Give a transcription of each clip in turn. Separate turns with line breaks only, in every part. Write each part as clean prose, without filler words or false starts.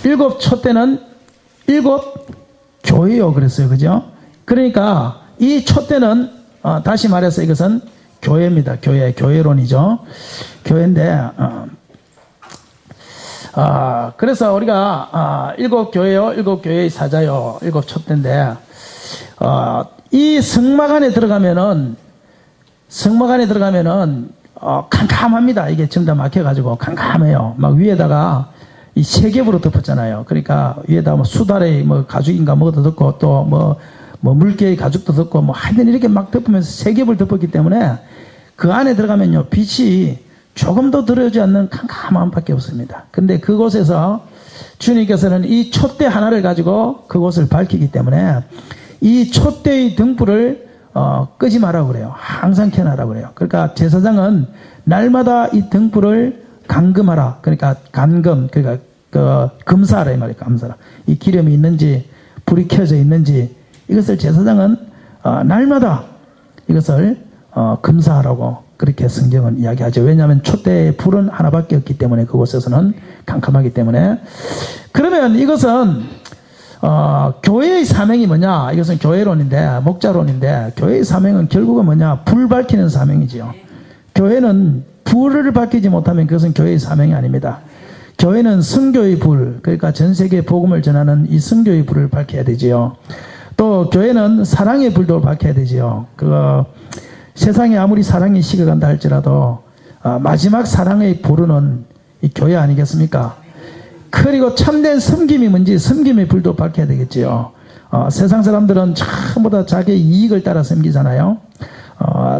일곱 촛대는 일곱 교회요 그랬어요. 그죠? 그러니까 이 촛대는 다시 말해서 이것은 교회입니다. 교회론이죠. 교회인데 그래서 우리가 일곱 교회요, 일곱 교회의 사자요, 일곱 촛대인데 이 성막 안에 들어가면은 캄캄합니다. 이게 전부 다 막혀가지고 캄캄해요. 막 위에다가 이 세겹으로 덮었잖아요. 그러니까 위에다가 뭐 수달의 뭐 가죽인가 뭐도 덮고 또 뭐 물개의 가죽도 덮고 뭐 하여튼 이렇게 막 덮으면서 세겹을 덮었기 때문에 그 안에 들어가면요 빛이 조금 더 들어오지 않는 캄캄함 밖에 없습니다. 근데 그곳에서 주님께서는 이 촛대 하나를 가지고 그곳을 밝히기 때문에 이 촛대의 등불을 끄지 말라고 그래요. 항상 켜놔라고 그래요. 그러니까 제사장은 날마다 이 등불을 감금하라. 그러니까 그러니까 검사하라 이 말이에요. 검사라. 이 기름이 있는지 불이 켜져 있는지 이것을 제사장은 날마다 이것을 검사하라고 그렇게 성경은 이야기하죠. 왜냐하면 촛대의 불은 하나밖에 없기 때문에 그곳에서는 캄캄하기 때문에. 그러면 이것은 교회의 사명이 뭐냐? 이것은 교회론인데 목자론인데 교회의 사명은 결국은 뭐냐? 불 밝히는 사명이지요. 교회는 불을 밝히지 못하면 그것은 교회의 사명이 아닙니다. 교회는 성교의 불, 그러니까 전 세계에 복음을 전하는 이 성교의 불을 밝혀야 되지요. 또 교회는 사랑의 불도 밝혀야 되지요. 세상에 아무리 사랑이 식어간다 할지라도 마지막 사랑의 불은 이 교회 아니겠습니까? 그리고 참된 섬김이 뭔지 섬김의 불도 밝혀야 되겠지요. 세상 사람들은 전부 다 자기의 이익을 따라 섬기잖아요.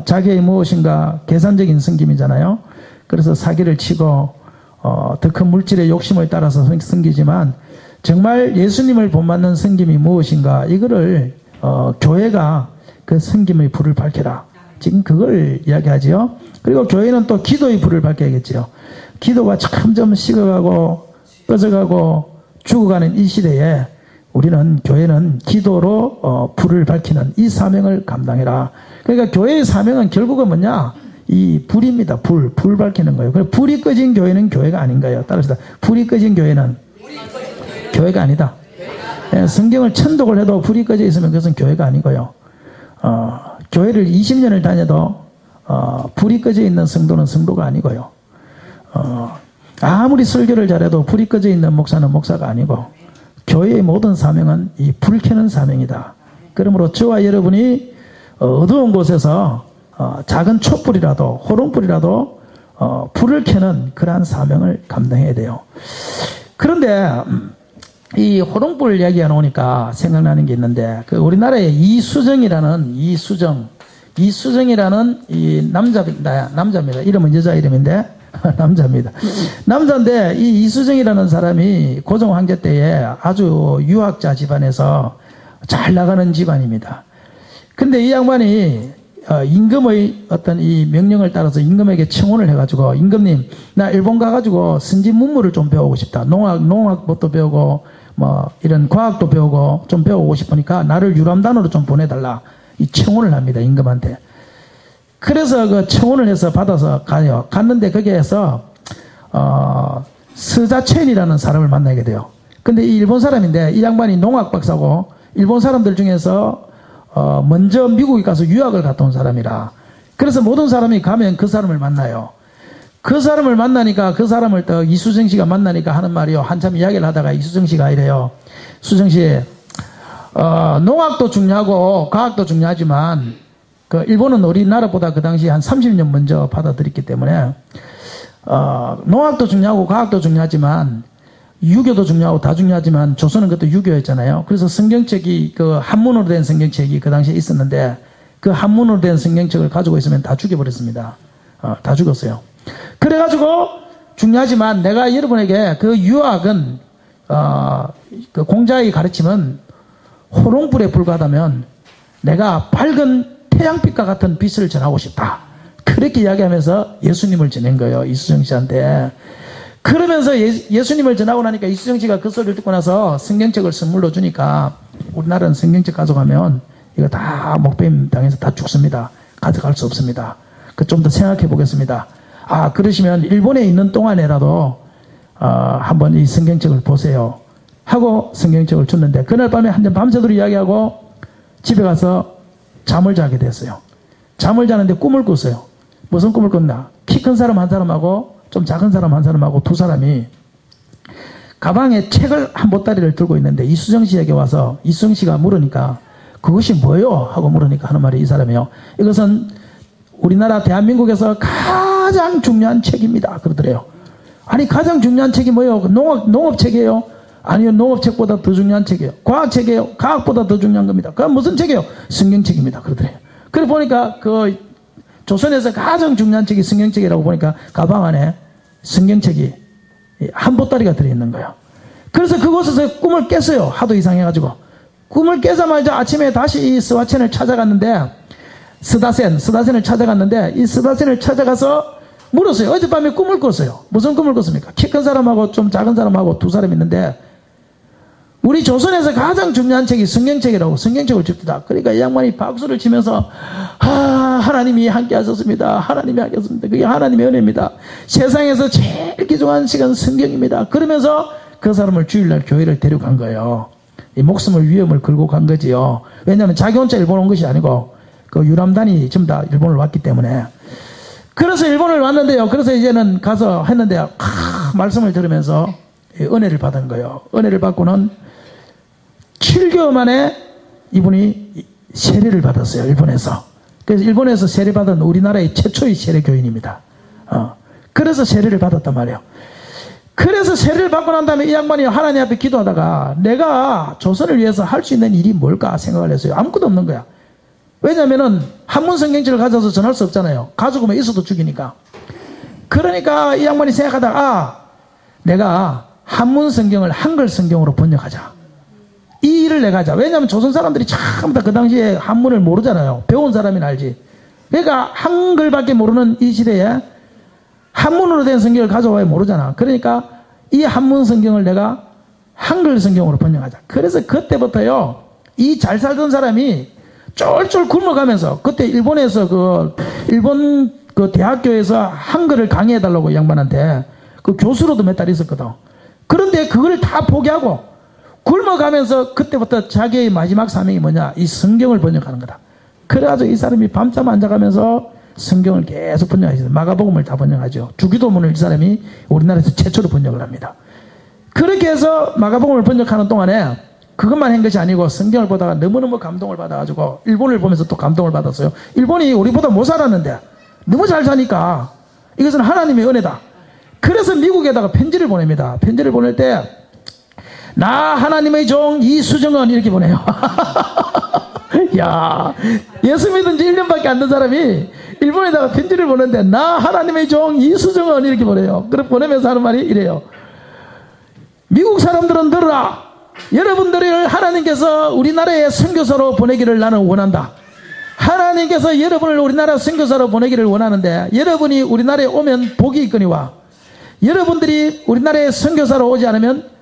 자기의 무엇인가 계산적인 섬김이잖아요. 그래서 사기를 치고 더 큰 물질의 욕심을 따라서 섬기지만 정말 예수님을 본받는 섬김이 무엇인가 이거를 교회가 그 섬김의 불을 밝혀라. 지금 그걸 이야기하지요. 그리고 교회는 또 기도의 불을 밝혀야겠지요. 기도가 점점 식어가고 꺼져가고 죽어가는 이 시대에 우리는 교회는 기도로 불을 밝히는 이 사명을 감당해라. 그러니까 교회의 사명은 결국은 뭐냐? 이 불입니다. 불 밝히는 거예요. 그래서 불이 꺼진 교회는 교회가 아닌가요? 따라서 불이 꺼진 교회는 교회가 아니다. 성경을 천독을 해도 불이 꺼져 있으면 그것은 교회가 아니고요. 교회를 20년을 다녀도 불이 꺼져 있는 성도는 성도가 아니고요. 아무리 설교를 잘해도 불이 꺼져 있는 목사는 목사가 아니고 교회의 모든 사명은 이 불 켜는 사명이다. 그러므로 저와 여러분이 어두운 곳에서 작은 촛불이라도 호롱불이라도 불을 켜는 그러한 사명을 감당해야 돼요. 그런데 이 호롱불 이야기가 나오니까 생각나는 게 있는데 우리나라에 이수정이라는 이 남자입니다. 이름은 여자 이름인데 남자입니다. 남자인데 이 이수정이라는 사람이 고종 황제 때에 아주 유학자 집안에서 잘 나가는 집안입니다. 근데 이 양반이 임금의 어떤 이 명령을 따라서 임금에게 청혼을 해가지고 임금님 나 일본 가가지고 선진 문물을 좀 배우고 싶다. 농학부터 배우고 뭐 이런 과학도 배우고 좀 배우고 싶으니까 나를 유람단으로 좀 보내달라. 이 청혼을 합니다. 임금한테. 그래서 그 청혼을 해서 받아서 가요. 갔는데 거기에서 서자첸이라는 사람을 만나게 돼요. 근데 이 일본 사람인데 이 양반이 농학 박사고 일본 사람들 중에서 먼저 미국에 가서 유학을 갔다 온 사람이라. 그래서 모든 사람이 가면 그 사람을 만나요. 그 사람을 만나니까 그 사람을 또 이수정 씨가 만나니까 하는 말이요. 한참 이야기를 하다가 이수정 씨가 이래요. 수정 씨, 농학도 중요하고 과학도 중요하지만 그 일본은 우리나라보다 그 당시 한 30년 먼저 받아들였기 때문에 농학도 중요하고 과학도 중요하지만 유교도 중요하고 다 중요하지만 조선은 그것도 유교였잖아요. 그래서 성경책이 그 한문으로 된 성경책이 그 당시에 있었는데 그 한문으로 된 성경책을 가지고 있으면 다 죽여버렸습니다. 다 죽었어요. 그래가지고 중요하지만 내가 여러분에게 그 유학은 그 공자의 가르침은 호롱불에 불과하다면 내가 밝은 태양빛과 같은 빛을 전하고 싶다. 그렇게 이야기하면서 예수님을 전한 거예요. 이수정 씨한테. 그러면서 예수님을 전하고 나니까 이수정 씨가 그 소리를 듣고 나서 성경책을 선물로 주니까 우리나라는 성경책 가져가면 이거 다 목배임 당해서 다 죽습니다. 가져갈 수 없습니다. 그 좀 더 생각해 보겠습니다. 그러시면 일본에 있는 동안에라도 한번 이 성경책을 보세요. 하고 성경책을 줬는데 그날 밤에 한잔 밤새도록 이야기하고 집에 가서 잠을 자게 됐어요. 잠을 자는데 꿈을 꿨어요. 무슨 꿈을 꿨나? 키 큰 사람 한 사람하고 좀 작은 사람 한 사람하고 두 사람이 가방에 책을 한 보따리를 들고 있는데 이수정 씨에게 와서 이수정 씨가 물으니까 그것이 뭐예요? 하고 물으니까 하는 말이 이 사람이요. 이것은 우리나라 대한민국에서 가장 중요한 책입니다. 그러더래요. 아니 가장 중요한 책이 뭐예요? 농업책이에요? 아니요, 농업책보다 더 중요한 책이에요. 과학책이에요? 과학보다 더 중요한 겁니다. 그건 무슨 책이에요? 성경책입니다. 그러더래요. 그래 보니까 그 조선에서 가장 중요한 책이 성경책이라고 보니까 가방 안에 성경책이 한 보따리가 들어있는 거예요. 그래서 그곳에서 꿈을 깼어요. 하도 이상해가지고. 꿈을 깨자마자 아침에 다시 이 스와첸을 찾아갔는데 스다센을 찾아갔는데 이 스다센을 찾아가서 물었어요. 어젯밤에 꿈을 꿨어요. 무슨 꿈을 꿨습니까? 키 큰 사람하고 좀 작은 사람하고 두 사람이 있는데 우리 조선에서 가장 중요한 책이 성경책이라고 성경책을 줍니다. 그러니까 이 양반이 박수를 치면서 하나님이 함께 하셨습니다. 하나님이 함께 하셨습니다. 그게 하나님의 은혜입니다. 세상에서 제일 귀중한 시간 성경입니다. 그러면서 그 사람을 주일날 교회를 데려간 거예요. 이 목숨을 위험을 걸고 간 거지요. 왜냐하면 자기 혼자 일본 온 것이 아니고 그 유람단이 전부 다 일본을 왔기 때문에. 그래서 일본을 왔는데요. 그래서 이제는 가서 했는데요. 말씀을 들으면서 은혜를 받은 거예요. 은혜를 받고는 7개월 만에 이분이 세례를 받았어요. 일본에서. 그래서 일본에서 세례받은 우리나라의 최초의 세례 교인입니다. 그래서 세례를 받았단 말이에요. 그래서 세례를 받고 난 다음에 이 양반이 하나님 앞에 기도하다가 내가 조선을 위해서 할 수 있는 일이 뭘까 생각을 했어요. 아무것도 없는 거야. 왜냐면은 한문 성경책을 가져서 전할 수 없잖아요. 가지고만 있어도 죽이니까. 그러니까 이 양반이 생각하다가 내가 한문 성경을 한글 성경으로 번역하자. 이 일을 내가 하자. 왜냐하면 조선 사람들이 전부 다 그 당시에 한문을 모르잖아요. 배운 사람이나 알지. 그러니까 한글밖에 모르는 이 시대에 한문으로 된 성경을 가져와야 모르잖아. 그러니까 이 한문 성경을 내가 한글 성경으로 번역하자. 그래서 그때부터요, 이 잘 살던 사람이 쫄쫄 굶어가면서 그때 일본에서 일본 대학교에서 한글을 강의해달라고 양반한테 그 교수로도 몇 달 있었거든. 그런데 그걸 다 포기하고 굶어가면서 그때부터 자기의 마지막 사명이 뭐냐? 이 성경을 번역하는 거다. 그래가지고 이 사람이 밤잠 안 자가면서 성경을 계속 번역하죠. 마가복음을 다 번역하죠. 주기도문을 이 사람이 우리나라에서 최초로 번역을 합니다. 그렇게 해서 마가복음을 번역하는 동안에 그것만 한 것이 아니고 성경을 보다가 너무너무 감동을 받아가지고 일본을 보면서 또 감동을 받았어요. 일본이 우리보다 못 살았는데 너무 잘 사니까 이것은 하나님의 은혜다. 그래서 미국에다가 편지를 보냅니다. 편지를 보낼 때 나 하나님의 종 이수정은 이렇게 보내요. 야, 예수 믿은 지 1년밖에 안 된 사람이 일본에다가 편지를 보내는데 나 하나님의 종 이수정은 이렇게 보내요. 그래 보내면서 하는 말이 이래요. 미국 사람들은 들으라. 여러분들을 하나님께서 우리나라에 선교사로 보내기를 나는 원한다. 하나님께서 여러분을 우리나라 선교사로 보내기를 원하는데 여러분이 우리나라에 오면 복이 있거니와 여러분들이 우리나라에 선교사로 오지 않으면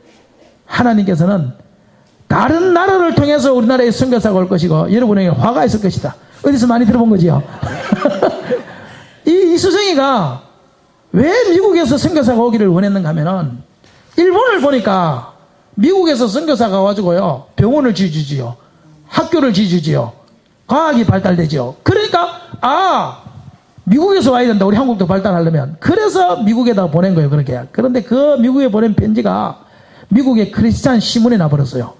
하나님께서는 다른 나라를 통해서 우리나라에 선교사가 올 것이고 여러분에게 화가 있을 것이다. 어디서 많이 들어본 거지요? 이 이수정이가 왜 미국에서 선교사가 오기를 원했는가 하면은 일본을 보니까 미국에서 선교사가 와가지고요 병원을 지어주지요, 학교를 지어주지요, 과학이 발달되지요. 그러니까 미국에서 와야 된다. 우리 한국도 발달하려면. 그래서 미국에다 보낸 거예요. 그렇게. 그런데 그 미국에 보낸 편지가 미국의 크리스찬 신문에 나버렸어요.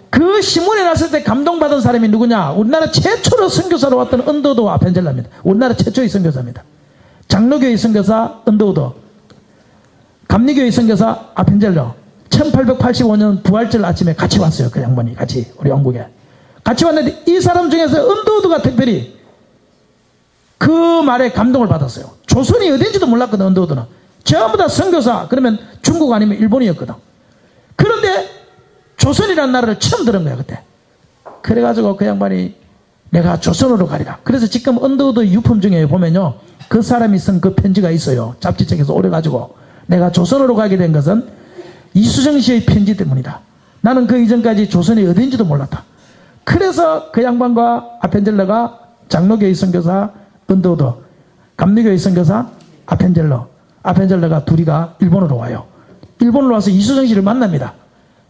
그 신문에 났을 때 감동받은 사람이 누구냐? 우리나라 최초로 선교사로 왔던 언더우드 아펜젤라입니다. 우리나라 최초의 선교사입니다. 장로교의 선교사 언더우드, 감리교의 선교사 아펜젤러. 1885년 부활절 아침에 같이 왔어요. 그 양반이 같이 우리 영국에 같이 왔는데 이 사람 중에서 언더우드가 특별히 그 말에 감동을 받았어요. 조선이 어딘지도 몰랐거든. 언더우드는 전부 다 선교사 그러면 중국 아니면 일본이었거든. 그런데 조선이라는 나라를 처음 들은 거야 그때. 그래가지고 그 양반이 내가 조선으로 가리라. 그래서 지금 언더우드 유품 중에 보면요 그 사람이 쓴 그 편지가 있어요. 잡지책에서 오래가지고 내가 조선으로 가게 된 것은 이수정 씨의 편지 때문이다. 나는 그 이전까지 조선이 어딘지도 몰랐다. 그래서 그 양반과 아펜젤러가 장로교의 선교사 언더우드, 감리교의 선교사 아펜젤러가 둘이가 일본으로 와요. 일본으로 와서 이수정 씨를 만납니다.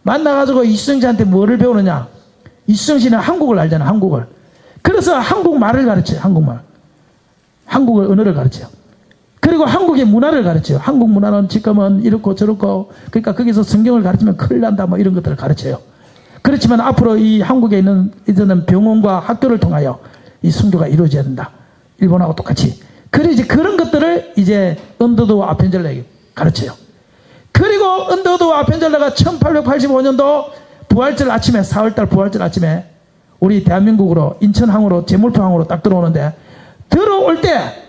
만나가지고 이수정 씨한테 뭐를 배우느냐? 이수정 씨는 한국을 알잖아, 한국을. 그래서 한국말을 가르쳐요, 한국말. 한국을 언어를 가르쳐요. 그리고 한국의 문화를 가르쳐요. 한국 문화는 지금은 이렇고 저렇고, 그러니까 거기서 성경을 가르치면 큰일 난다, 뭐 이런 것들을 가르쳐요. 그렇지만 앞으로 이 한국에 있는 이제는 병원과 학교를 통하여 이 선교가 이루어져야 된다. 일본하고 똑같이. 그래 이제 그런 것들을 이제 언더도 아펜젤라에게 가르쳐요. 그리고 언더도 아펜젤라가 1885년도 부활절 아침에 4월달 부활절 아침에 우리 대한민국으로 인천항으로 제물포항으로 딱 들어오는데 들어올 때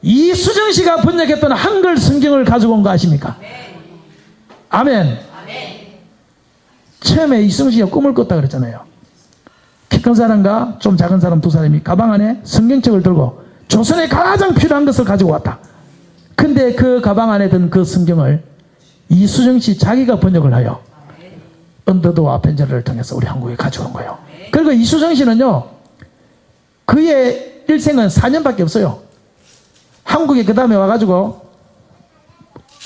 이수정 씨가 번역했던 한글 성경을 가지고 온 거 아십니까? 아멘. 처음에 이수정 씨가 꿈을 꿨다 그랬잖아요. 키 큰 사람과 좀 작은 사람 두 사람이 가방 안에 성경책을 들고 조선에 가장 필요한 것을 가지고 왔다. 근데 그 가방 안에 든 그 성경을 이수정 씨 자기가 번역을 하여 언더도 아펜젤라를 통해서 우리 한국에 가져온 거예요. 그리고 이수정 씨는요, 그의 일생은 4년밖에 없어요. 한국에 그 다음에 와가지고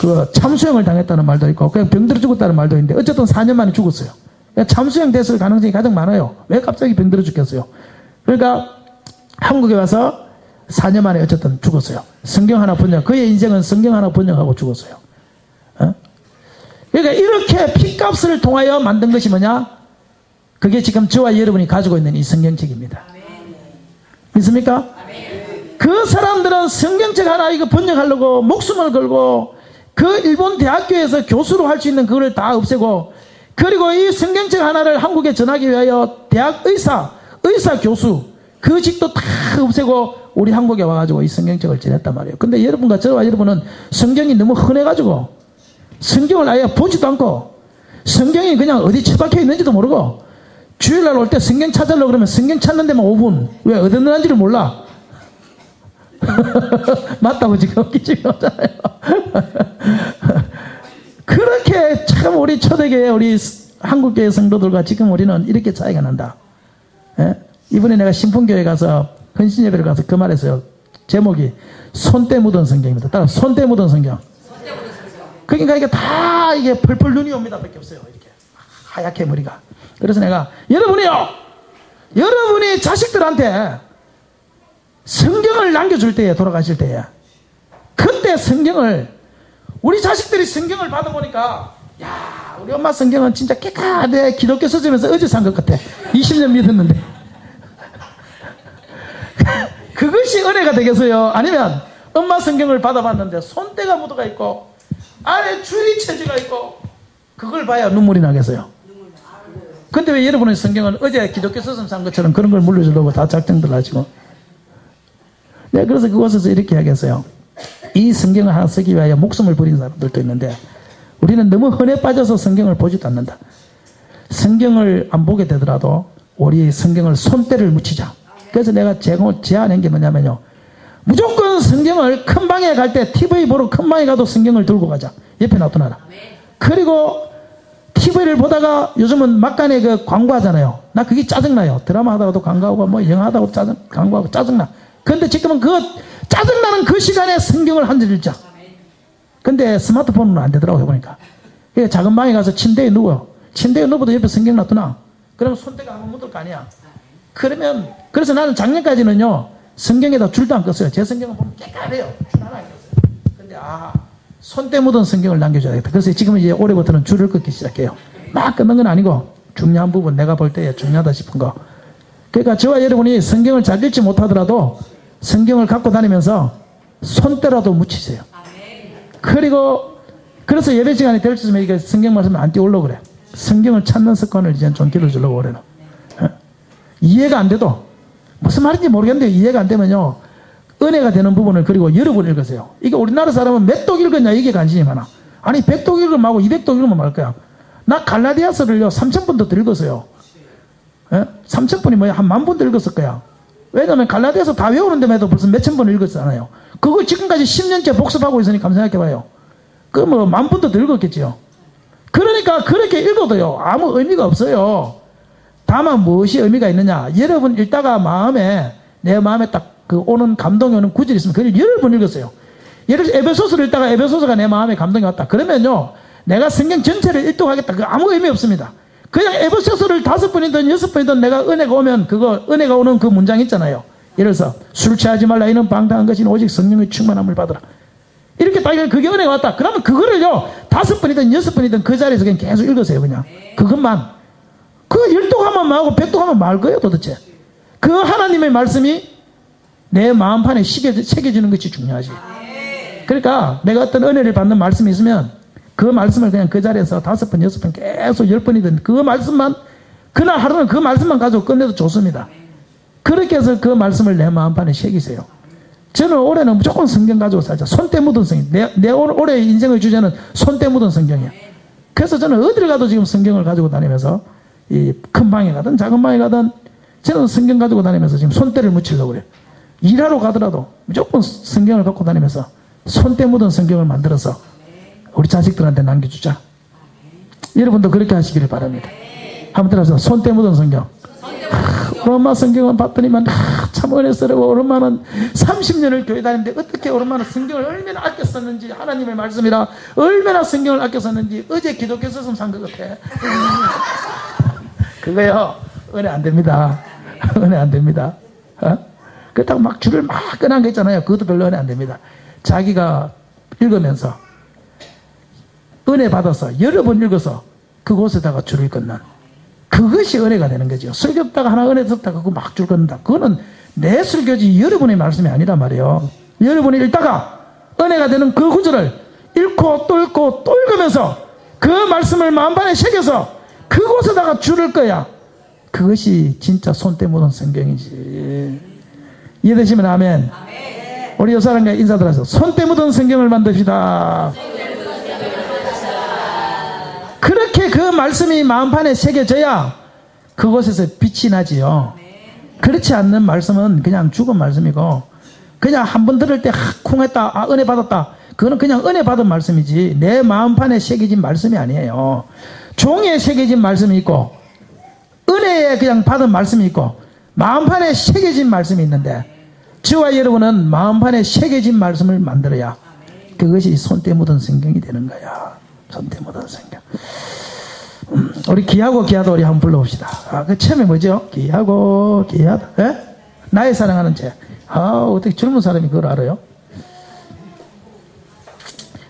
그 참수형을 당했다는 말도 있고 그냥 병들어 죽었다는 말도 있는데 어쨌든 4년 만에 죽었어요. 참수형 됐을 가능성이 가장 많아요. 왜 갑자기 병들어 죽겠어요? 그러니까 한국에 와서 4년 만에 어쨌든 죽었어요. 성경 하나 번역, 그의 인생은 성경 하나 번역하고 죽었어요. 그러니까 이렇게 핏값을 통하여 만든 것이 뭐냐? 그게 지금 저와 여러분이 가지고 있는 이 성경책입니다. 믿습니까? 그 사람들은 성경책 하나 이거 번역하려고 목숨을 걸고 그 일본 대학교에서 교수로 할 수 있는 그걸 다 없애고 그리고 이 성경책 하나를 한국에 전하기 위하여 대학 의사 교수 그 직도 다 없애고 우리 한국에 와가지고 이 성경책을 전했단 말이에요. 근데 여러분과 저와 여러분은 성경이 너무 흔해가지고 성경을 아예 보지도 않고 성경이 그냥 어디 처박혀 있는지도 모르고 주일날 올 때 성경 찾으려고 그러면 성경 찾는 데만 5분 왜 어디 있는지를 몰라. 맞다고 지금 웃기지 않잖아요. 그렇게 참 우리 초대교회 우리 한국교회 성도들과 지금 우리는 이렇게 차이가 난다. 예? 이번에 내가 신풍교회 가서 헌신예배를 가서 그 말했어요. 제목이 손때 묻은 성경입니다. 따라 손때 묻은 성경. 그러니까 이게 다 이게 펄펄 눈이 옵니다 밖에 없어요. 이렇게 하얗게 머리가. 그래서 내가 여러분이 자식들한테 성경을 남겨줄 때에 돌아가실 때에 그때 성경을 우리 자식들이 성경을 받아보니까 야 우리 엄마 성경은 진짜 깨끗하게 기독교 서점에서 어제 산 것 같아. 20년 믿었는데 그것이 은혜가 되겠어요? 아니면 엄마 성경을 받아봤는데 손때가 묻어가 있고 안에 주의 체지가 있고 그걸 봐야 눈물이 나겠어요? 근데 왜 여러분의 성경은 어제 기독교 서점 산 것처럼 그런 걸 물려주려고 다 작정들 하시고 네, 그래서 그곳에서 이렇게 하겠어요. 이 성경을 하나 쓰기 위하여 목숨을 버린 사람들도 있는데 우리는 너무 흔해 빠져서 성경을 보지도 않는다. 성경을 안 보게 되더라도 우리 성경을 손때를 묻히자. 그래서 내가 제안한 게 뭐냐면요. 무조건 성경을 큰 방에 갈 때 TV 보러 큰 방에 가도 성경을 들고 가자. 옆에 놔둬놔라. 그리고 TV를 보다가 요즘은 막간에 그 광고하잖아요. 나 그게 짜증나요. 드라마 하다가도 광고하고 뭐 영화 하다가도 광고하고 짜증나. 근데 지금은 그 짜증나는 그 시간에 성경을 한 줄 읽자. 근데 스마트폰은 안 되더라고 해보니까. 작은 방에 가서 침대에 누워. 침대에 누워도 옆에 성경 놔두나. 그러면 손때가 한번 묻을 거 아니야. 그러면 그래서 나는 작년까지는요 성경에다 줄도 안 껐어요. 제 성경은 보면 깨끗해요. 줄 하나 안 껐어요. 근데 손때 묻은 성경을 남겨줘야겠다. 그래서 지금은 이제 올해부터는 줄을 긋기 시작해요. 막 끊는 건 아니고 중요한 부분 내가 볼 때 중요하다 싶은 거. 그러니까 저와 여러분이 성경을 잘 읽지 못하더라도 성경을 갖고 다니면서 손때라도 묻히세요. 그리고 그래서 예배 시간이 될 때쯤에 이게 성경 말씀을 안 띄우려고 그래. 성경을 찾는 습관을 이제 좀 길러주려고 그래요. 이해가 안 돼도 무슨 말인지 모르겠는데 이해가 안 되면요 은혜가 되는 부분을 그리고 여러 번 읽으세요. 이게 우리나라 사람은 몇 독 읽었냐 이게 관심이 많아. 아니 100독 읽으면 하고 200독 읽으면 말 거야. 나 갈라디아서를요 3000번도 더 읽었어요. 3000번이 뭐야 한 10,000번도 읽었을 거야. 왜냐면 갈라디아서 다 외우는 데만 해도 벌써 몇천 번 읽었잖아요. 그걸 지금까지 10년째 복습하고 있으니까 한번 생각해봐요. 그 뭐 10,000번도 더 읽었겠지요. 그러니까 그렇게 읽어도요 아무 의미가 없어요. 다만 무엇이 의미가 있느냐. 여러분 읽다가 내 마음에 딱 그 오는 감동이 오는 구절이 있으면 그걸 여러 번 읽었어요. 예를 들어 에베소서를 읽다가 에베소서가 내 마음에 감동이 왔다. 그러면요 내가 성경 전체를 일독하겠다. 그거 아무 의미 없습니다. 그냥 에베소서를 5번이든 6번이든 내가 은혜가 오면 그거 은혜가 오는 그 문장 있잖아요. 예를 들어서 술 취하지 말라 이는 방탕한 것이 오직 성령의 충만함을 받으라. 이렇게 딱 그게 은혜가 왔다. 그러면 그거를요 5번이든 6번이든 그 자리에서 그냥 계속 읽으세요. 그냥 그것만. 그 일독하면 뭐하고 백독하면 말 거예요 도대체. 그 하나님의 말씀이 내 마음판에 새겨지는 것이 중요하지. 그러니까 내가 어떤 은혜를 받는 말씀이 있으면 그 말씀을 그냥 그 자리에서 5번, 6번 계속 10번이든 그 말씀만 그날 하루는 그 말씀만 가지고 끝내도 좋습니다. 그렇게 해서 그 말씀을 내 마음판에 새기세요. 저는 올해는 무조건 성경 가지고 살자. 손때 묻은 성경. 내 올해 인생의 주제는 손때 묻은 성경이야. 그래서 저는 어딜 가도 지금 성경을 가지고 다니면서 이 큰 방에 가든 작은 방에 가든 저는 성경 가지고 다니면서 지금 손때를 묻히려고 그래요. 일하러 가더라도 무조건 성경을 갖고 다니면서 손때 묻은 성경을 만들어서 우리 자식들한테 남겨주자. 여러분도 그렇게 하시기를 바랍니다. 한번 들어서 손때 묻은 성경. 우리 엄마 성경을 봤더니만 참 은혜스러워. 우리 엄마는 30년을 교회 다니는데 어떻게 우리 엄마는 성경을 얼마나 아껴 썼는지, 하나님의 말씀이라 얼마나 성경을 아껴 썼는지 어제 기독교 썼으면 산 것 같아. 그거요 은혜 안 됩니다. 은혜 안 됩니다. 그렇다고 막 줄을 막 꺼낸 거 있잖아요. 그것도 별로 은혜 안 됩니다. 자기가 읽으면서 은혜 받아서 여러 번 읽어서 그곳에다가 줄을 끊는 그것이 은혜가 되는 거죠. 설교다가 하나 은혜 듣다가 그거 막 줄 끊는다. 그거는 내 설교지 여러분의 말씀이 아니란 말이에요. 여러분이 읽다가 은혜가 되는 그 구절을 읽고 또 읽고 또 읽으면서 그 말씀을 마음판에 새겨서 그곳에다가 줄을 꺼야 그것이 진짜 손때 묻은 성경이지. 이해되시면 아멘. 우리 여사람과 인사들 하세요. 손때 묻은 성경을 만듭시다. 그렇게 그 말씀이 마음판에 새겨져야 그곳에서 빛이 나지요. 그렇지 않는 말씀은 그냥 죽은 말씀이고 그냥 한 번 들을 때 쿵했다, 은혜 받았다. 그거는 그냥 은혜 받은 말씀이지 내 마음판에 새겨진 말씀이 아니에요. 종이에 새겨진 말씀이 있고 은혜에 그냥 받은 말씀이 있고 마음판에 새겨진 말씀이 있는데 저와 여러분은 마음판에 새겨진 말씀을 만들어야 그것이 손때 묻은 성경이 되는 거야. 손때 묻은 성경. 우리 기하고 기하다 우리 한번 불러봅시다. 그 처음에 뭐죠? 기하고 기하다. 에? 나의 사랑하는 죄. 어떻게 젊은 사람이 그걸 알아요?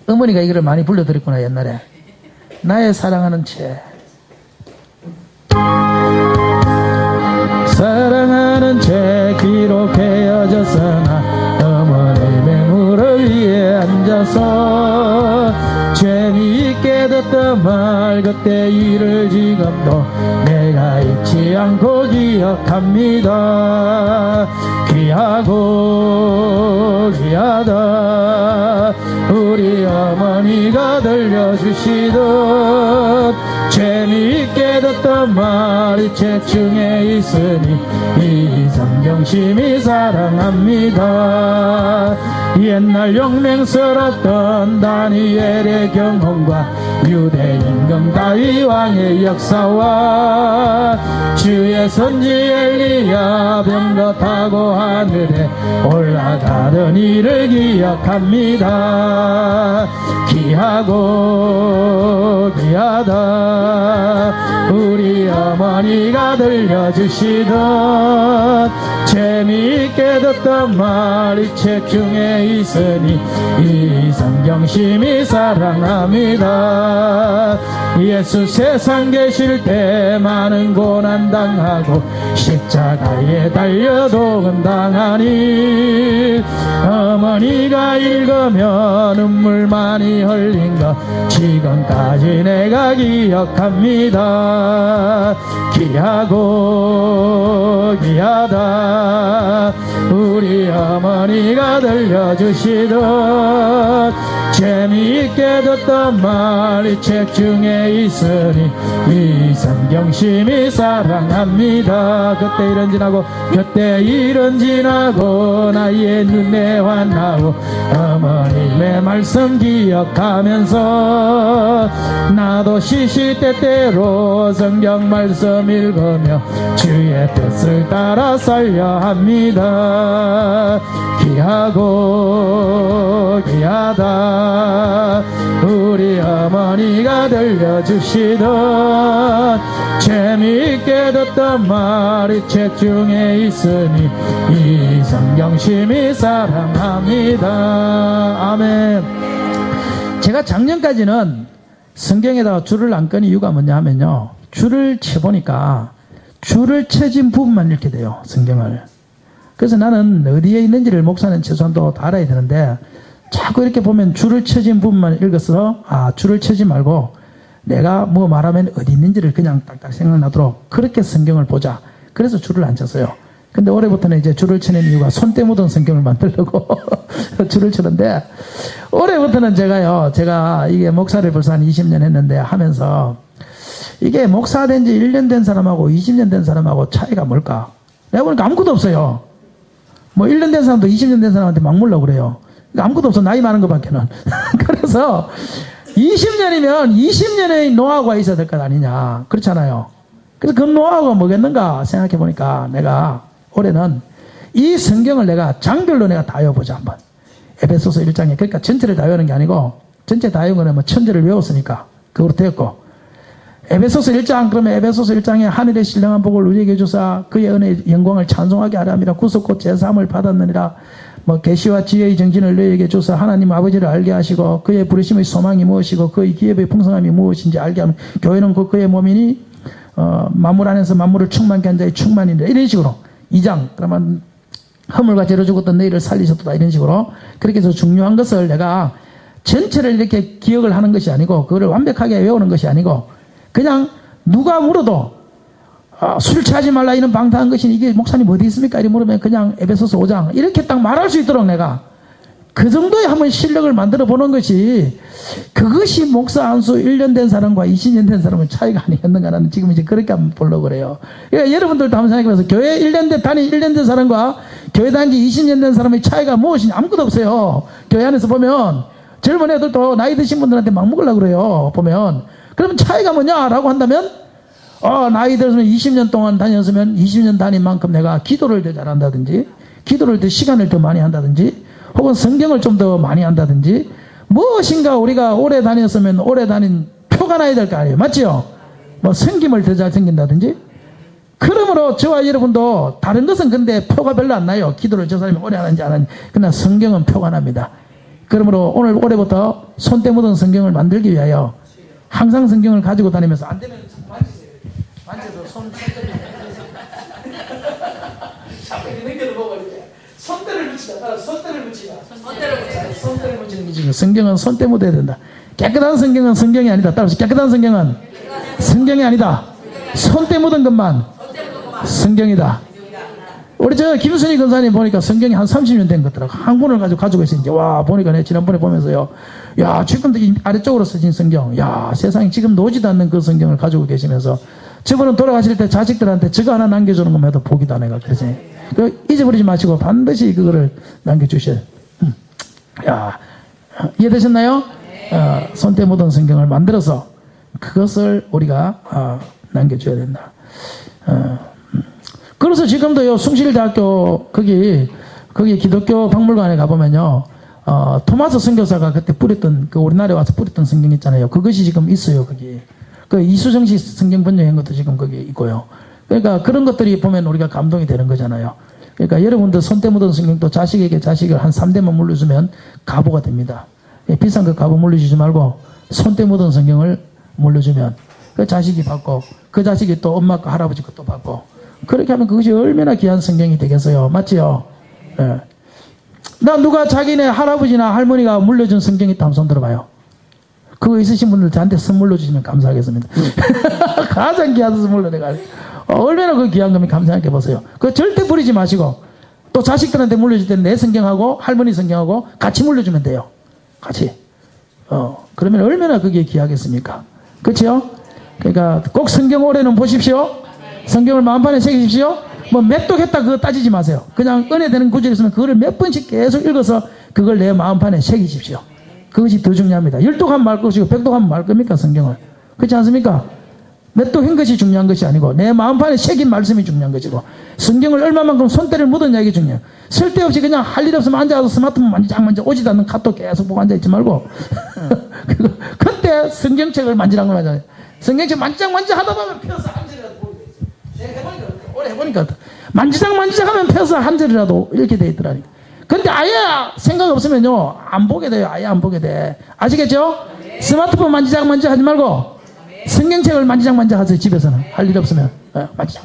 어머니가 이거를 많이 불러드렸구나 옛날에. 나의 사랑하는 채. 사랑하는 채 기록해여졌으나 어머님의 무릎 위에 앉아서 재미있게 듣던 말 그때 일을 지금도 내가 잊지 않고 기억합니다. 귀하고 귀하다 우리 어머니가 들려주시던 재미있게 듣던 말이 책 중에 있으니 이 성경 심히 사랑합니다. 옛날 용맹스럽던 다니엘의 경험과 유대 임금 다윗 왕의 역사와 주의 선지 엘리야 병거 타고 하늘에 올라가던 일을 기억합니다. 귀하고 귀하다 우리 어머니가 들려주시던 재미있게 듣던 말이 책 중에 있으니 이 성경 심히 사랑합니다. 예수 세상 계실 때 많은 고난 당하고 십자가에 달려도 은당하니 어머니가 읽으면 눈물 많이 흘린 거 지금까지 내가 기억합니다. 귀하고 귀하다 우리 어머니가 들려주시던 재미있게 듣던 말이 책 중에 있으니 이 성경 심히 사랑합니다. 그때 일은 지나고 그때 일은 지나고 나의 눈에 환나고 어머님의 말씀 기억하면서 나도 시시때때로 성경 말씀 읽으며 주의 뜻을 따라 살려 합니다. 귀하고 귀하다 우리 어머니가 들려주시던 재미있게 듣던 말이 책 중에 있으니 이 성경 심히 사랑합니다. 아멘. 제가 작년까지는 성경에다가 줄을 안 끄는 이유가 뭐냐 하면요, 줄을 쳐보니까 줄을 쳐진 부분만 읽게 돼요, 성경을. 그래서 나는 어디에 있는지를 목사는 최소한 또 알아야 되는데, 자꾸 이렇게 보면 줄을 쳐진 부분만 읽어서 줄을 쳐지 말고 내가 뭐 말하면 어디 있는지를 그냥 딱딱 생각나도록 그렇게 성경을 보자. 그래서 줄을 안 쳤어요. 근데 올해부터는 이제 줄을 치는 이유가 손때 묻은 성경을 만들려고 줄을 치는데, 올해부터는 제가 이게 목사를 벌써 한 20년 했는데 하면서 이게 목사 된 지 1년 된 사람하고 20년 된 사람하고 차이가 뭘까? 내가 보니까 아무것도 없어요. 뭐 1년 된 사람도 20년 된 사람한테 막 물려고 그래요. 아무것도 없어, 나이 많은 것밖에는. 그래서 20년이면 20년의 노하우가 있어야 될 것 아니냐. 그렇잖아요. 그래서 그 노하우가 뭐겠는가 생각해 보니까 내가 올해는 이 성경을 내가 장별로 내가 다 외워보자 한번. 에베소서 1장에, 그러니까 전체를 다 외우는 게 아니고, 전체 다 외운 거는 뭐 천절을 외웠으니까 그거로 됐고, 에베소서 1장, 그러면 에베소서 1장에 하늘의 신령한 복을 우리에게 주사 그의 은혜의 영광을 찬송하게 하려 함이라. 구속고 제사함을 받았느니라. 뭐 계시와 지혜의 정진을 너희에게 주사 하나님 아버지를 알게 하시고 그의 부르심의 소망이 무엇이고 그의 기업의 풍성함이 무엇인지 알게 하면 교회는 그의 몸이니 만물 안에서 만물을 충만케 한 자의 충만인데, 이런 식으로 2장, 그러면 허물과 죄로 죽었던 너희를 살리셨다, 이런 식으로. 그렇게 해서 중요한 것을 내가 전체를 이렇게 기억을 하는 것이 아니고, 그거를 완벽하게 외우는 것이 아니고, 그냥 누가 물어도 술 취하지 말라 이런 방탕한 것이 이게 목사님 어디 있습니까? 이렇게 물으면 그냥 에베소서 5장 이렇게 딱 말할 수 있도록 내가 그 정도의 한번 실력을 만들어 보는 것이, 그것이 목사 안수 1년 된 사람과 20년 된 사람의 차이가 아니겠는가. 나는 지금 이제 그렇게 한번 보려고 그래요. 그러니까 여러분들도 한번 생각해봐서 교회 1년 된, 단위 1년 된 사람과 교회 다닌 지 20년 된 사람의 차이가 무엇이냐. 아무것도 없어요. 교회 안에서 보면 젊은 애들도 나이 드신 분들한테 막 먹으려고 그래요. 보면. 그러면 차이가 뭐냐라고 한다면, 나이 들었으면 20년 동안 다녔으면 20년 다닌 만큼 내가 기도를 더 잘한다든지, 기도를 더 시간을 더 많이 한다든지, 혹은 성경을 좀 더 많이 한다든지, 무엇인가 우리가 오래 다녔으면 오래 다닌 표가 나야 될 거 아니에요. 맞죠? 뭐 성김을 더 잘 생긴다든지. 그러므로 저와 여러분도 다른 것은 근데 표가 별로 안 나요. 기도를 저 사람이 오래 하는지 안 하는지. 그러나 성경은 표가 납니다. 그러므로 올해부터 손때 묻은 성경을 만들기 위하여 항상 성경을 가지고 다니면서, 안 되면 만지세요. 만져서 손때를 자꾸 이렇게 넘겨보고 이렇게 손때를 붙이다. 손때를 붙이다. 손때를 붙이는 게 지금 성경은 손때 묻어야 된다. 깨끗한 성경은 성경이 아니다. 따라서 깨끗한 성경은 성경이 아니다. 손때 묻은 것만 성경이다. 우리 김순희 권사님 보니까 성경이 한 30년 된 것더라고. 한 권을 가지고 있어. 이제 와 보니까 내가 지난번에 보면서요, 야 지금도 이 아래쪽으로 써진 성경, 야 세상에 지금 노지도 않는 그 성경을 가지고 계시면서, 저분은 돌아가실 때 자식들한테 저거 하나 남겨주는 것만 해도 복이다. 내가 그러지. 잊어버리지 마시고 반드시 그거를 남겨주셔야. 야, 이해되셨나요? 손때 묻은 성경을 만들어서 그것을 우리가 남겨줘야 된다. 그래서 지금도요, 숭실대학교 거기 기독교 박물관에 가보면요, 토마스 선교사가 그때 뿌렸던, 그 우리나라에 와서 뿌렸던 성경 있잖아요. 그것이 지금 있어요. 거기 그 이수정씨 성경 번역한 것도 지금 거기 있고요. 그러니까 그런 것들이 보면 우리가 감동이 되는 거잖아요. 그러니까 여러분들 손때 묻은 성경도 자식에게 자식을 한 3대만 물려주면 가보가 됩니다. 비싼 거 가보 물려주지 말고 손때 묻은 성경을 물려주면 그 자식이 받고, 그 자식이 또 엄마 거 할아버지 것도 받고, 그렇게 하면 그것이 얼마나 귀한 성경이 되겠어요. 맞지요? 예. 나 누가 자기네 할아버지나 할머니가 물려준 성경이 있다면 손 들어봐요. 그거 있으신 분들 저한테 선물로 주시면 감사하겠습니다. 가장 귀한 선물로 내가 얼마나 그 귀한 거면 감사하게 보세요. 그거 절대 버리지 마시고, 또 자식들한테 물려줄 때는 내 성경하고 할머니 성경하고 같이 물려주면 돼요. 같이. 그러면 얼마나 그게 귀하겠습니까? 그렇죠? 그러니까 꼭 성경 올해는 보십시오. 성경을 마음판에 새기십시오. 뭐 몇 독 했다 그거 따지지 마세요. 그냥 은혜 되는 구절이 있으면 그거를 몇 번씩 계속 읽어서 그걸 내 마음판에 새기십시오. 그것이 더 중요합니다. 10독 하면 말 것이고 100독 하면 말 겁니까? 성경을. 그렇지 않습니까? 몇도 것이 중요한 것이 아니고 내 마음판에 새긴 말씀이 중요한 것이고 성경을 얼마만큼 손때를 묻었냐 이게 중요해요. 쓸데없이 그냥 할 일 없으면 앉아서 스마트폰 만지작 오지도 않는 카톡 계속 보고 앉아있지 말고 그때 성경책을 만지라는 걸 하잖아요. 성경책 만지작 하다 보면 펴서 한 절이라도 보게 돼 있어요. 내가 해보니까 오래 해보니까 만지작 하면 펴서 한 절이라도 이렇게 돼 있더라니까. 근데 아예 생각 없으면요 안 보게 돼요. 아예 안 보게 돼. 아시겠죠? 스마트폰 만지작 하지 말고 성경책을 만지작 하세요. 집에서는 할 일 없으면 만지작.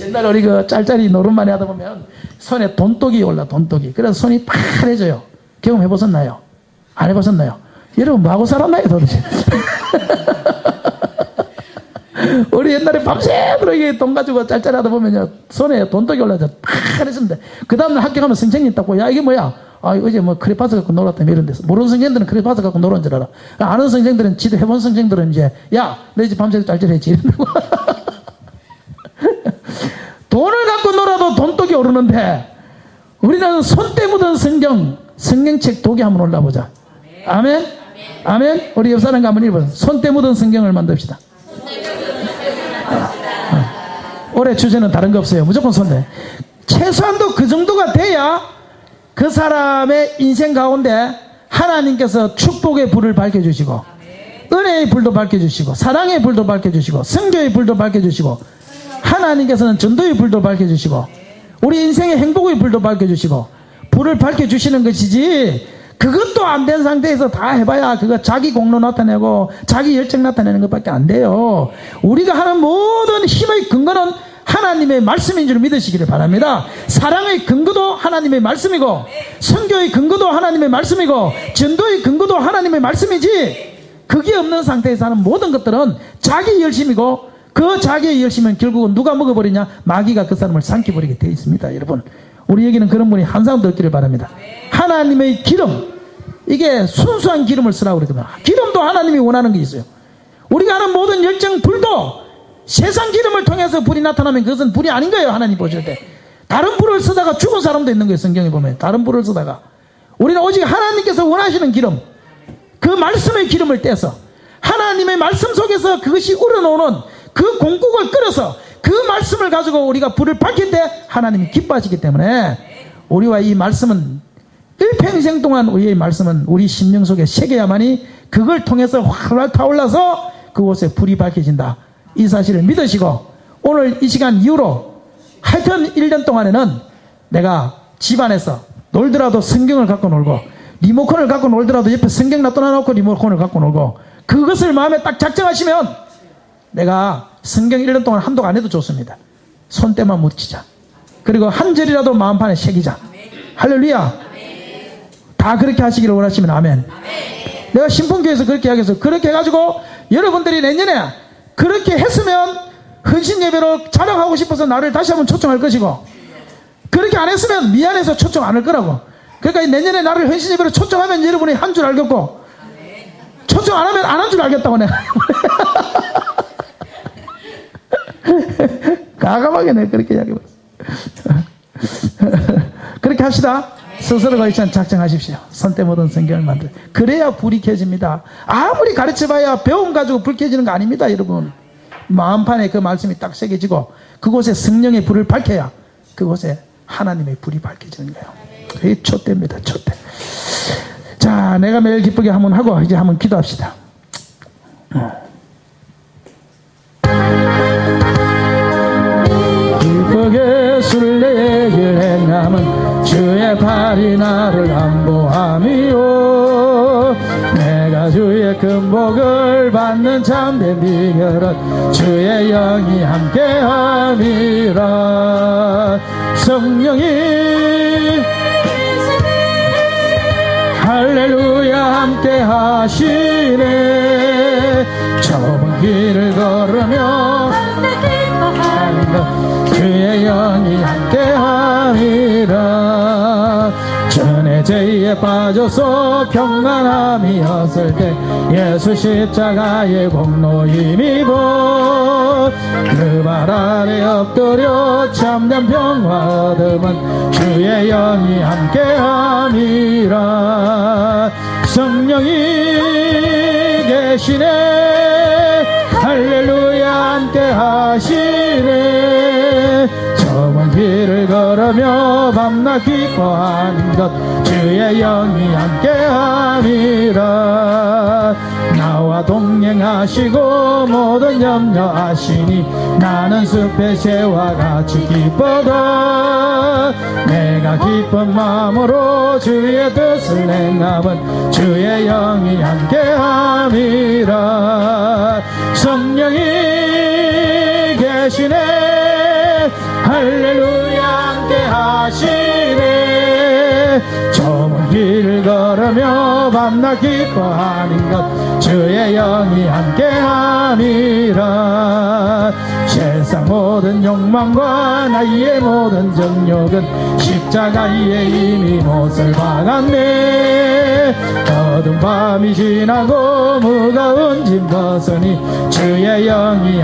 옛날에 우리 그 짤짤이 노름만이 하다 보면 손에 돈독이 올라 돈독이. 그래서 손이 파래져요. 경험해보셨나요? 안 해보셨나요? 여러분 뭐하고 살았나요 도대체? 우리 옛날에 밤새도록 이게 돈 가지고 짤짤 하다 보면요 손에 돈독이 올라서 파래졌는데 그 다음날 학교 가면 선생님 딱 보고 야 이게 뭐야? 아 어제 뭐 크레파스 갖고 놀았다며 이런 데서 모르는 선생들은 크레파스 갖고 놀은 줄 알아. 아는 선생들은 지도 해본 선생들은 이제 야 너 이제 밤새 짤짤했지 이런다고. 돈을 갖고 놀아도 돈독이 오르는데 우리는 손때 묻은 성경책 독이 한번 올라보자. 아멘? 아멘? 우리 옆 사람과 한번 읽어보자. 손때 묻은 성경을 만듭시다. 올해 주제는 다른 거 없어요. 무조건 손때. 최소한도 그 정도가 돼야 그 사람의 인생 가운데 하나님께서 축복의 불을 밝혀주시고 은혜의 불도 밝혀주시고 사랑의 불도 밝혀주시고 성교의 불도 밝혀주시고 하나님께서는 전도의 불도 밝혀주시고 우리 인생의 행복의 불도 밝혀주시고 불을 밝혀주시는 것이지 그것도 안 된 상태에서 다 해봐야 그거 자기 공로 나타내고 자기 열정 나타내는 것밖에 안 돼요. 우리가 하는 모든 힘의 근거는 하나님의 말씀인 줄 믿으시기를 바랍니다. 사랑의 근거도 하나님의 말씀이고 선교의 근거도 하나님의 말씀이고 전도의 근거도 하나님의 말씀이지 그게 없는 상태에서 하는 모든 것들은 자기 열심이고 그 자기의 열심은 결국은 누가 먹어버리냐? 마귀가 그 사람을 삼켜버리게 되어 있습니다. 여러분 우리에게는 그런 분이 한 사람도 없기를 바랍니다. 하나님의 기름 이게 순수한 기름을 쓰라고 그러거든요. 기름도 하나님이 원하는 게 있어요. 우리가 하는 모든 열정 불도 세상 기름을 통해서 불이 나타나면 그것은 불이 아닌 거예요. 하나님 보실 때 다른 불을 쓰다가 죽은 사람도 있는 거예요. 성경에 보면 다른 불을 쓰다가 우리는 오직 하나님께서 원하시는 기름 그 말씀의 기름을 떼서 하나님의 말씀 속에서 그것이 우러나오는 그 공국을 끓여서 그 말씀을 가지고 우리가 불을 밝힐 때 하나님이 기뻐하시기 때문에 우리와 이 말씀은 일평생 동안 우리의 말씀은 우리 심령 속에 새겨야만이 그걸 통해서 활활 타올라서 그곳에 불이 밝혀진다. 이 사실을 믿으시고 오늘 이 시간 이후로 하여튼 1년 동안에는 내가 집안에서 놀더라도 성경을 갖고 놀고 리모컨을 갖고 놀더라도 옆에 성경 놔둬놓고 리모컨을 갖고 놀고 그것을 마음에 딱 작정하시면 내가 성경 1년 동안 한독 안 해도 좋습니다. 손때만 묻히자. 그리고 한 절이라도 마음판에 새기자. 할렐루야. 다 그렇게 하시기를 원하시면 아멘. 내가 신풍교에서 그렇게 하겠어요. 그렇게 해가지고 여러분들이 내년에 그렇게 했으면 헌신 예배로 자랑하고 싶어서 나를 다시 한번 초청할 것이고 그렇게 안 했으면 미안해서 초청 안 할 거라고. 그러니까 내년에 나를 헌신 예배로 초청하면 여러분이 한 줄 알겠고 초청 안 하면 안 한 줄 알겠다고 내가. 가감하게 내가 그렇게 이야기해봤어. 그렇게 합시다. 스스로가 일단 작정하십시오. 손때 묻은 성경을 만들어. 그래야 불이 켜집니다. 아무리 가르쳐봐야 배움 가지고 불 켜지는 거 아닙니다. 여러분 마음판에 그 말씀이 딱 새겨지고 그곳에 성령의 불을 밝혀야 그곳에 하나님의 불이 밝혀지는 거예요. 그게 촛대입니다. 촛대. 자, 내가 매일 기쁘게 한번 하고 이제 한번 기도합시다. 기쁘게 순례길 행함은 주의 팔이 나를 안보함이요 내가 주의 큰 복을 받는 참된 비결은 주의 영이 함께함이라 성령이 할렐루야 함께 하시네 좁은 길을 걸으며 주의 영이 함께함이라 전에 죄에 빠져서 평안함이었을 때 예수 십자가의 공로 힘입어 그 발 아래 엎드려 참된 평화 얻음은 주의 영이 함께함이라 성령이 계시네 할렐루야 함께 하시네 저 먼 길을 걸으며 밤낮 기뻐하는 것 주의 영이 함께함이라 나와 동행하시고 모든 염려하시니 나는 숲의 새와 같이 기뻐도 내가 기쁜 마음으로 주의 뜻을 행함은 주의 영이 함께함이라 성령이 계시네 할렐루야 함께 하시네 저 먼 길을 걸으며 밤낮 기뻐하는 것 주의 영이 함께함이라 세상 모든 욕망과 나의 모든 정욕은 십자가에 이미 못을 박았네 어두운 밤이 지나고 무거운 짐 벗으니 주의 영이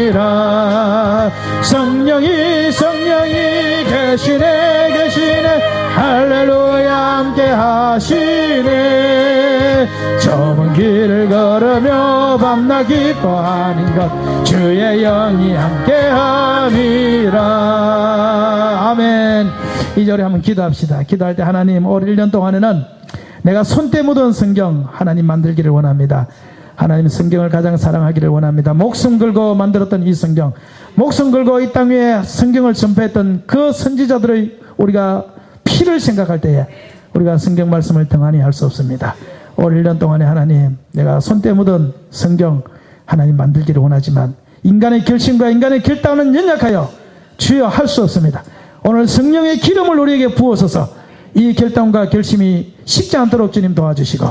함께함이라 성령이 계시네 할렐루야 함께 하시네 저 먼 길을 걸으며 밤낮 기뻐하는 것 주의 영이 함께함이라 아멘. 2절에 한번 기도합시다. 기도할 때 하나님 올 1년 동안에는 내가 손때 묻은 성경 하나님 만들기를 원합니다. 하나님 성경을 가장 사랑하기를 원합니다. 목숨 걸고 만들었던 이 성경 목숨 걸고 이 땅 위에 성경을 전파했던 그 선지자들의 우리가 피를 생각할 때에 우리가 성경 말씀을 등한히 할 수 없습니다. 올 1년 동안에 하나님 내가 손때 묻은 성경 하나님 만들기를 원하지만 인간의 결심과 인간의 결단은 연약하여 주여 할 수 없습니다. 오늘 성령의 기름을 우리에게 부어서서 이 결단과 결심이 식지 않도록 주님 도와주시고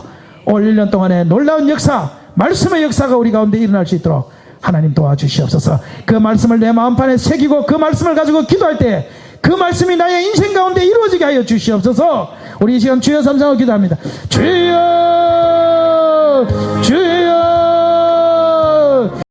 올 1년 동안에 놀라운 역사 말씀의 역사가 우리 가운데 일어날 수 있도록 하나님 도와주시옵소서. 그 말씀을 내 마음판에 새기고 그 말씀을 가지고 기도할 때 그 말씀이 나의 인생 가운데 이루어지게 하여 주시옵소서. 우리 이 시간 주여 삼상으로 기도합니다. 주여